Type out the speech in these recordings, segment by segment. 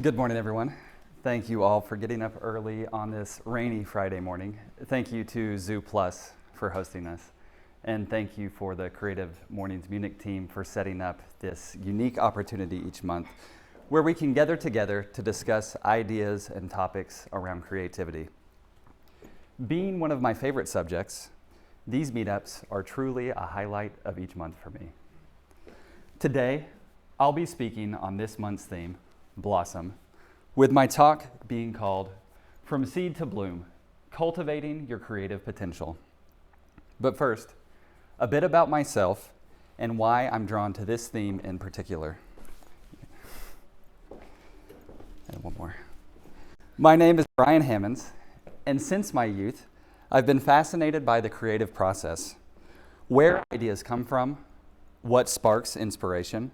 Good morning, everyone. Thank you all for getting up early on this rainy Friday morning. Thank you to Zoo Plus for hosting us. And thank you for the Creative Mornings Munich team for setting up this unique opportunity each month where we can gather together to discuss ideas and topics around creativity. Being one of my favorite subjects, these meetups are truly a highlight of each month for me. Today, I'll be speaking on this month's theme, Blossom, with my talk being called From Seed to Bloom, Cultivating Your Creative Potential. But first, a bit about myself and why I'm drawn to this theme in particular. And one more. My name is Brian Hammonds, and since my youth, I've been fascinated by the creative process, where ideas come from, what sparks inspiration,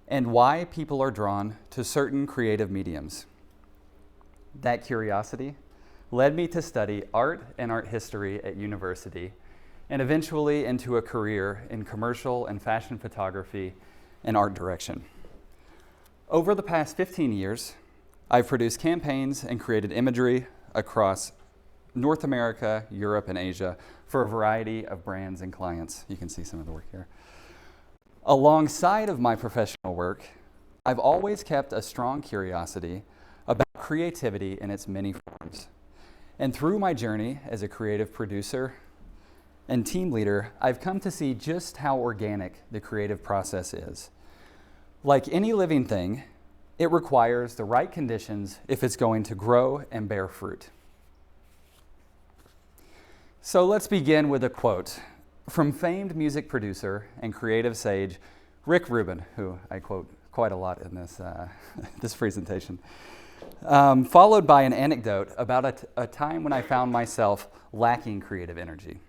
and why people are drawn to certain creative mediums. That curiosity led me to study art and art history at university, and eventually into a career in commercial and fashion photography and art direction. Over the past 15 years, I've produced campaigns and created imagery across North America, Europe, and Asia for a variety of brands and clients. You can see some of the work here. Alongside of my professional work, I've always kept a strong curiosity about creativity in its many forms. And through my journey as a creative producer and team leader, I've come to see just how organic the creative process is. Like any living thing, it requires the right conditions if it's going to grow and bear fruit. So let's begin with a quote from famed music producer and creative sage Rick Rubin, who I quote quite a lot in this, this presentation, followed by an anecdote about a time when I found myself lacking creative energy.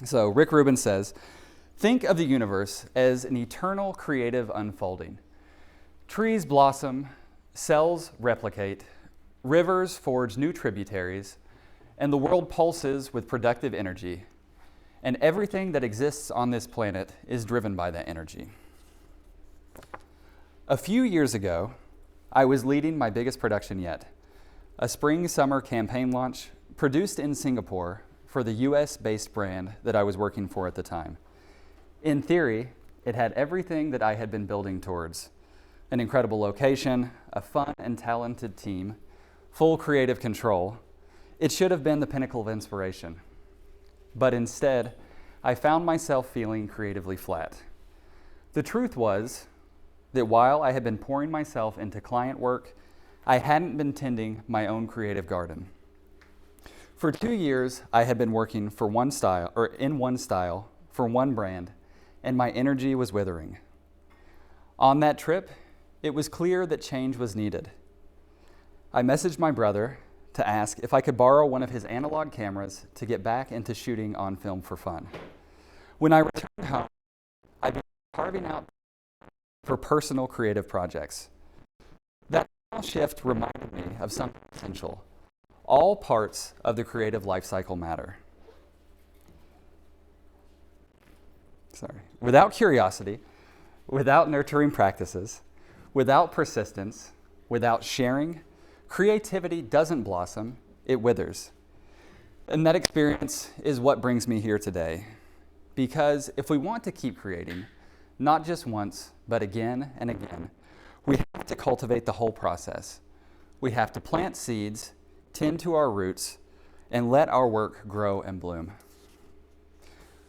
So Rick Rubin says, "Think of the universe as an eternal creative unfolding. Trees blossom, cells replicate, rivers forge new tributaries, and the world pulses with productive energy. And everything that exists on this planet is driven by that energy." A few years ago, I was leading my biggest production yet, a spring-summer campaign launch produced in Singapore for the US-based brand that I was working for at the time. In theory, it had everything that I had been building towards: an incredible location, a fun and talented team, full creative control. It should have been the pinnacle of inspiration. But instead, I found myself feeling creatively flat. The truth was that while I had been pouring myself into client work, I hadn't been tending my own creative garden. For 2 years, I had been working in one style for one brand, and my energy was withering. On that trip, it was clear that change was needed. I messaged my brother to ask if I could borrow one of his analog cameras to get back into shooting on film for fun. When I returned home, I began carving out for personal creative projects. That shift reminded me of something essential. All parts of the creative life cycle matter. Without curiosity, without nurturing practices, without persistence, without sharing, creativity doesn't blossom, it withers. And that experience is what brings me here today. Because if we want to keep creating, not just once, but again and again, we have to cultivate the whole process. We have to plant seeds, tend to our roots, and let our work grow and bloom.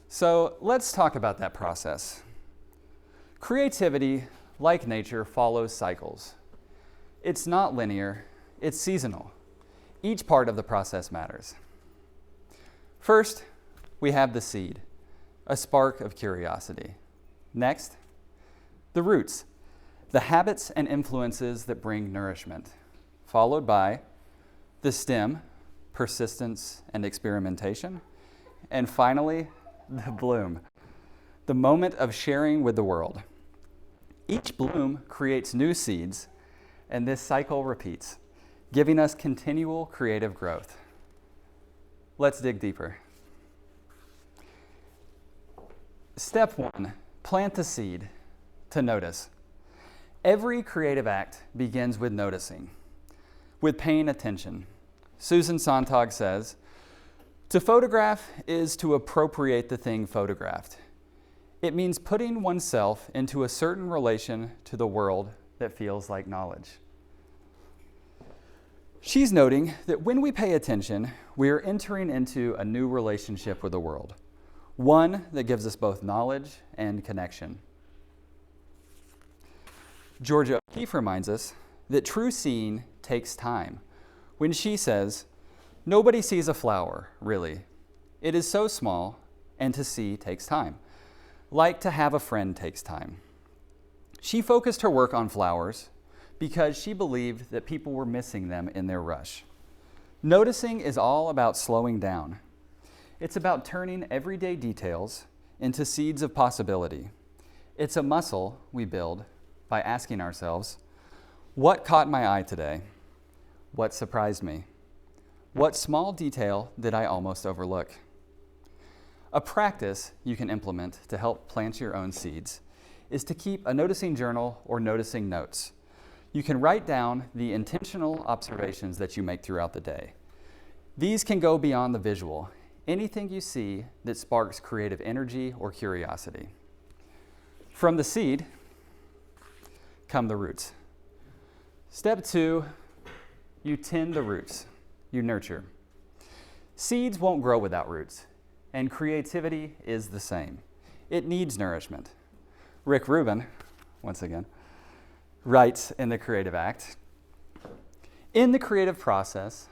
So let's talk about that process. Creativity, like nature, follows cycles. It's not linear. It's seasonal. Each part of the process matters. First, we have the seed, a spark of curiosity. Next, the roots, the habits and influences that bring nourishment, followed by the stem, persistence and experimentation, and finally, the bloom, the moment of sharing with the world. Each bloom creates new seeds, and this cycle repeats, giving us continual creative growth. Let's dig deeper. Step 1, plant the seed to notice. Every creative act begins with noticing, with paying attention. Susan Sontag says, "To photograph is to appropriate the thing photographed. It means putting oneself into a certain relation to the world that feels like knowledge." She's noting that when we pay attention, we are entering into a new relationship with the world, one that gives us both knowledge and connection. Georgia O'Keeffe reminds us that true seeing takes time when she says, "Nobody sees a flower, really. It is so small, and to see takes time. Like to have a friend takes time." She focused her work on flowers because she believed that people were missing them in their rush. Noticing is all about slowing down. It's about turning everyday details into seeds of possibility. It's a muscle we build by asking ourselves, what caught my eye today? What surprised me? What small detail did I almost overlook? A practice you can implement to help plant your own seeds is to keep a noticing journal or noticing notes. You can write down the intentional observations that you make throughout the day. These can go beyond the visual, anything you see that sparks creative energy or curiosity. From the seed come the roots. Step 2, you tend the roots, you nurture. Seeds won't grow without roots, and creativity is the same. It needs nourishment. Rick Rubin, once again, writes in The Creative Act, "In the creative process,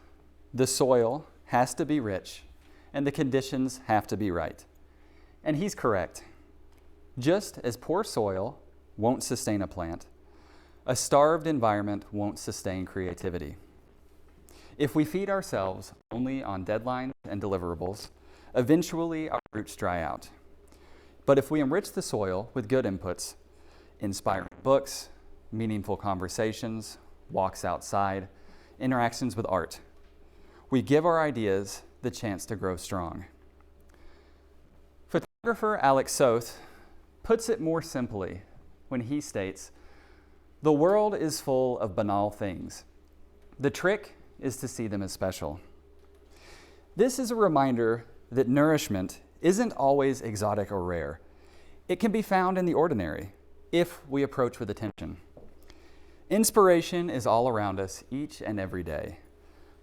the soil has to be rich and the conditions have to be right." And he's correct. Just as poor soil won't sustain a plant, a starved environment won't sustain creativity. If we feed ourselves only on deadlines and deliverables, eventually our roots dry out. But if we enrich the soil with good inputs, inspiring books, meaningful conversations, walks outside, interactions with art, we give our ideas the chance to grow strong. Photographer Alex Soth puts it more simply when he states, "The world is full of banal things. The trick is to see them as special." This is a reminder that nourishment isn't always exotic or rare. It can be found in the ordinary if we approach with attention. Inspiration is all around us each and every day.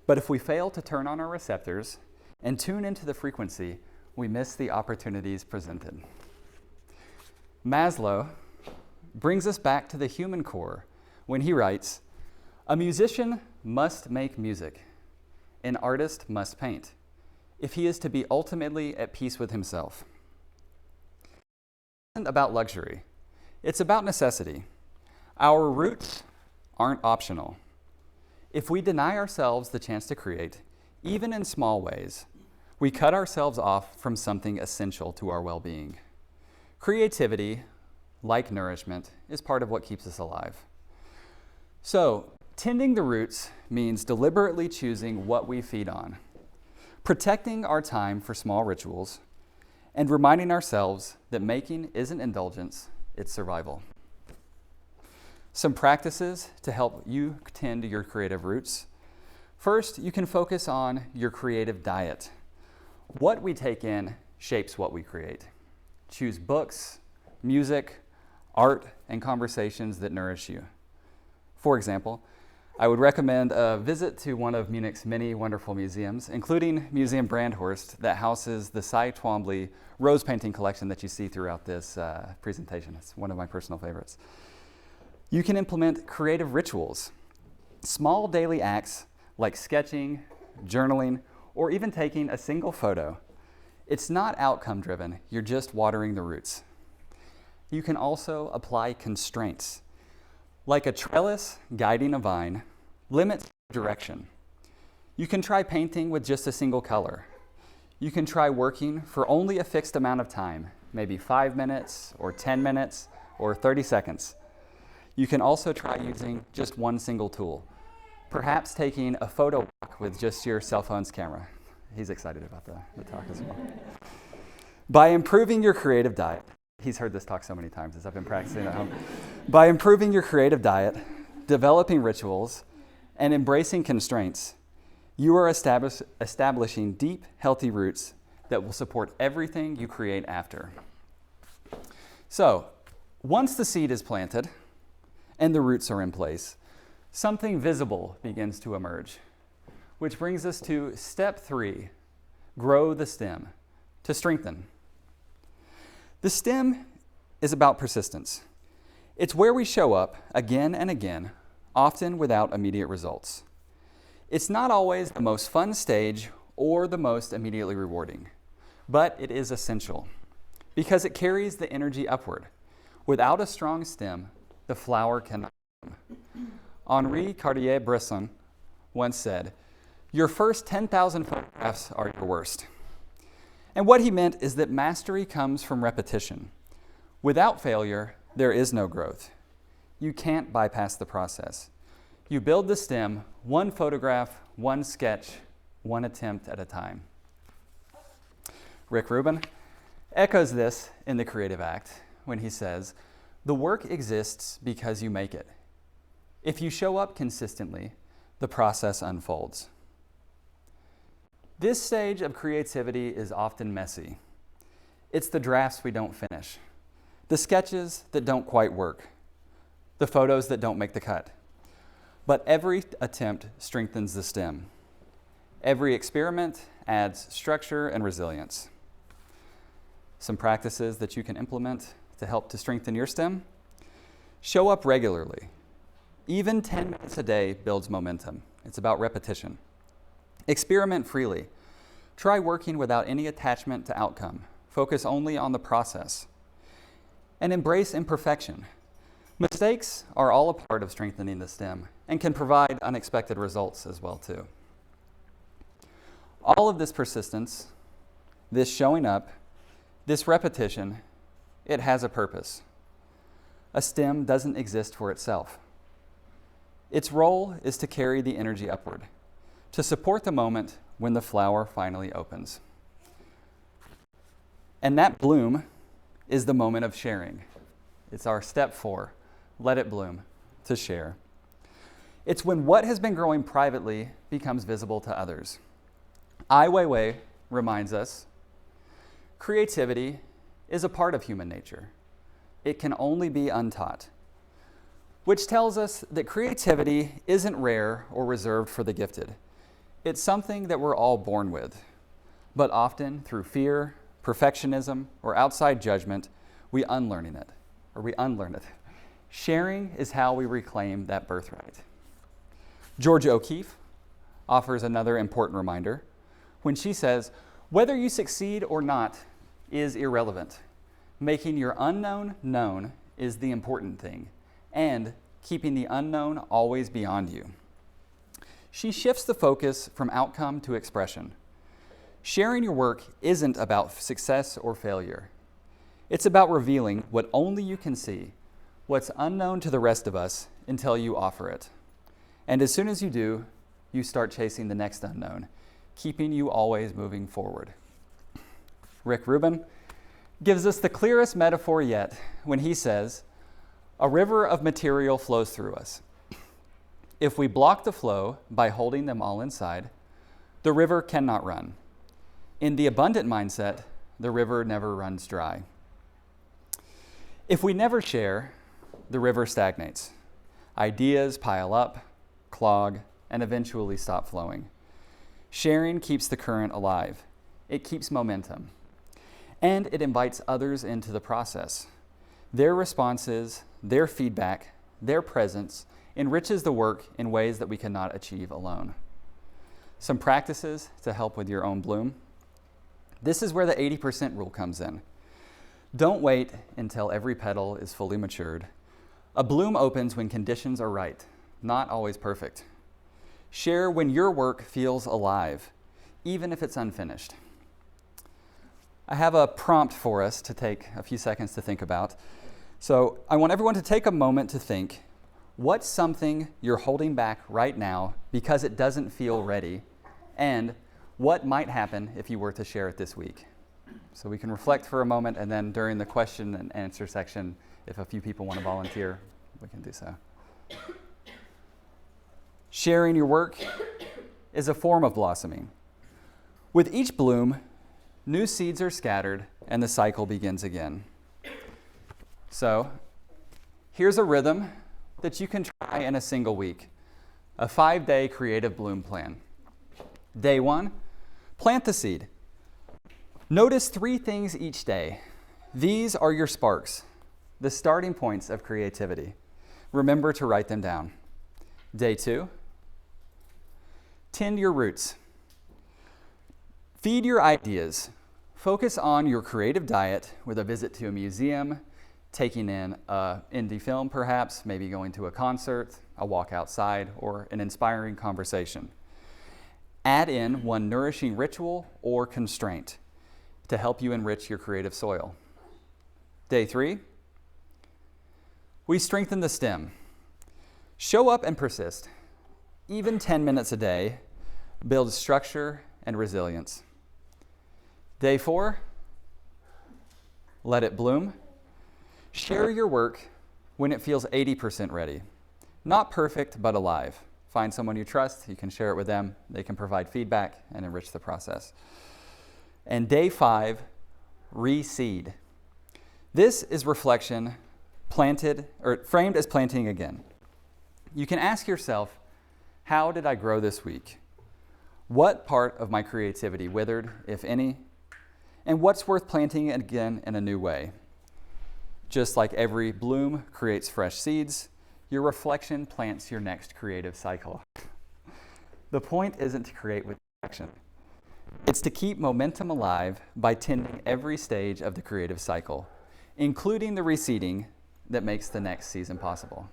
But if we fail to turn on our receptors and tune into the frequency, we miss the opportunities presented. Maslow brings us back to the human core when he writes, "A musician must make music. An artist must paint if he is to be ultimately at peace with himself." It isn't about luxury. It's about necessity. Our roots aren't optional. If we deny ourselves the chance to create, even in small ways, we cut ourselves off from something essential to our well-being. Creativity, like nourishment, is part of what keeps us alive. So, tending the roots means deliberately choosing what we feed on, protecting our time for small rituals, and reminding ourselves that making isn't indulgence, it's survival. Some practices to help you tend to your creative roots. First, you can focus on your creative diet. What we take in shapes what we create. Choose books, music, art, and conversations that nourish you. For example, I would recommend a visit to one of Munich's many wonderful museums, including Museum Brandhorst, that houses the Cy Twombly rose painting collection that you see throughout this presentation. It's one of my personal favorites. You can implement creative rituals, small daily acts like sketching, journaling, or even taking a single photo. It's not outcome driven, you're just watering the roots. You can also apply constraints. Like a trellis guiding a vine, limits direction. You can try painting with just a single color. You can try working for only a fixed amount of time, maybe 5 minutes or 10 minutes or 30 seconds. You can also try using just one single tool, perhaps taking a photo walk with just your cell phone's camera. He's excited about the talk as well. By improving your creative diet, he's heard this talk so many times as I've been practicing at home. By improving your creative diet, developing rituals, and embracing constraints, you are establishing deep, healthy roots that will support everything you create after. So, once the seed is planted and the roots are in place, something visible begins to emerge, which brings us to step 3, grow the stem, to strengthen. The stem is about persistence. It's where we show up again and again, often without immediate results. It's not always the most fun stage or the most immediately rewarding, but it is essential because it carries the energy upward. Without a strong stem, the flower cannot bloom. Henri Cartier-Bresson once said, "Your first 10,000 photographs are your worst." And what he meant is that mastery comes from repetition. Without failure, there is no growth. You can't bypass the process. You build the stem, one photograph, one sketch, one attempt at a time. Rick Rubin echoes this in The Creative Act when he says, "The work exists because you make it. If you show up consistently, the process unfolds." This stage of creativity is often messy. It's the drafts we don't finish, the sketches that don't quite work, the photos that don't make the cut. But every attempt strengthens the stem. Every experiment adds structure and resilience. Some practices that you can implement to help to strengthen your stem: show up regularly. Even 10 minutes a day builds momentum. It's about repetition. Experiment freely. Try working without any attachment to outcome. Focus only on the process. And embrace imperfection. Mistakes are all a part of strengthening the stem and can provide unexpected results as well too. All of this persistence, this showing up, this repetition, it has a purpose. A stem doesn't exist for itself. Its role is to carry the energy upward, to support the moment when the flower finally opens. And that bloom is the moment of sharing. It's our step 4, let it bloom, to share. It's when what has been growing privately becomes visible to others. Ai Weiwei reminds us, creativity is a part of human nature. It can only be untaught, which tells us that creativity isn't rare or reserved for the gifted. It's something that we're all born with, but often through fear, perfectionism, or outside judgment, we unlearn it. Sharing is how we reclaim that birthright. Georgia O'Keeffe offers another important reminder when she says, "Whether you succeed or not is irrelevant. Making your unknown known is the important thing, and keeping the unknown always beyond you." She shifts the focus from outcome to expression. Sharing your work isn't about success or failure. It's about revealing what only you can see, what's unknown to the rest of us, until you offer it. And as soon as you do, you start chasing the next unknown, keeping you always moving forward. Rick Rubin gives us the clearest metaphor yet when he says, "A river of material flows through us. If we block the flow by holding them all inside, the river cannot run. In the abundant mindset, the river never runs dry." If we never share, the river stagnates. Ideas pile up, clog, and eventually stop flowing. Sharing keeps the current alive. It keeps momentum. And it invites others into the process. Their responses, their feedback, their presence enriches the work in ways that we cannot achieve alone. Some practices to help with your own bloom. This is where the 80% rule comes in. Don't wait until every petal is fully matured. A bloom opens when conditions are right, not always perfect. Share when your work feels alive, even if it's unfinished. I have a prompt for us to take a few seconds to think about. So I want everyone to take a moment to think, what's something you're holding back right now because it doesn't feel ready? And what might happen if you were to share it this week? So we can reflect for a moment, and then during the question and answer section, if a few people want to volunteer, we can do so. Sharing your work is a form of blossoming. With each bloom, new seeds are scattered and the cycle begins again. So, here's a rhythm that you can try in a single week. A 5-day creative bloom plan. Day 1, plant the seed. Notice 3 things each day. These are your sparks, the starting points of creativity. Remember to write them down. Day 2, tend your roots. Feed your ideas. Focus on your creative diet with a visit to a museum, taking in an indie film perhaps, maybe going to a concert, a walk outside, or an inspiring conversation. Add in one nourishing ritual or constraint to help you enrich your creative soil. Day 3, we strengthen the stem. Show up and persist. Even 10 minutes a day builds structure and resilience. Day 4, let it bloom. Share your work when it feels 80% ready. Not perfect, but alive. Find someone you trust, you can share it with them, they can provide feedback and enrich the process. And day 5, reseed. This is reflection framed as planting again. You can ask yourself, how did I grow this week? What part of my creativity withered, if any? And what's worth planting again in a new way? Just like every bloom creates fresh seeds, your reflection plants your next creative cycle. The point isn't to create with action. It's to keep momentum alive by tending every stage of the creative cycle, including the reseeding that makes the next season possible.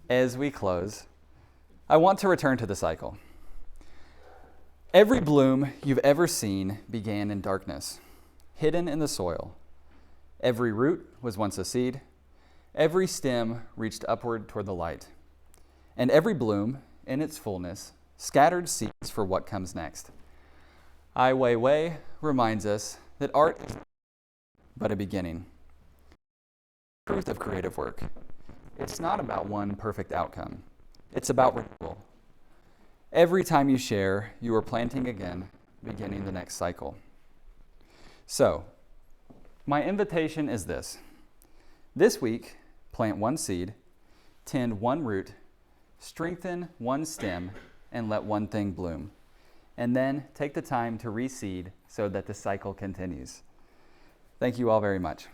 As we close, I want to return to the cycle. Every bloom you've ever seen began in darkness, hidden in the soil. Every root was once a seed. Every stem reached upward toward the light. And every bloom, in its fullness, scattered seeds for what comes next. Ai Weiwei reminds us that art is but a beginning. The truth of creative work. It's not about one perfect outcome. It's about renewal. Every time you share, you are planting again, beginning the next cycle. So, my invitation is this. This week, plant one seed, tend one root, strengthen one stem, and let one thing bloom. And then take the time to reseed so that the cycle continues. Thank you all very much.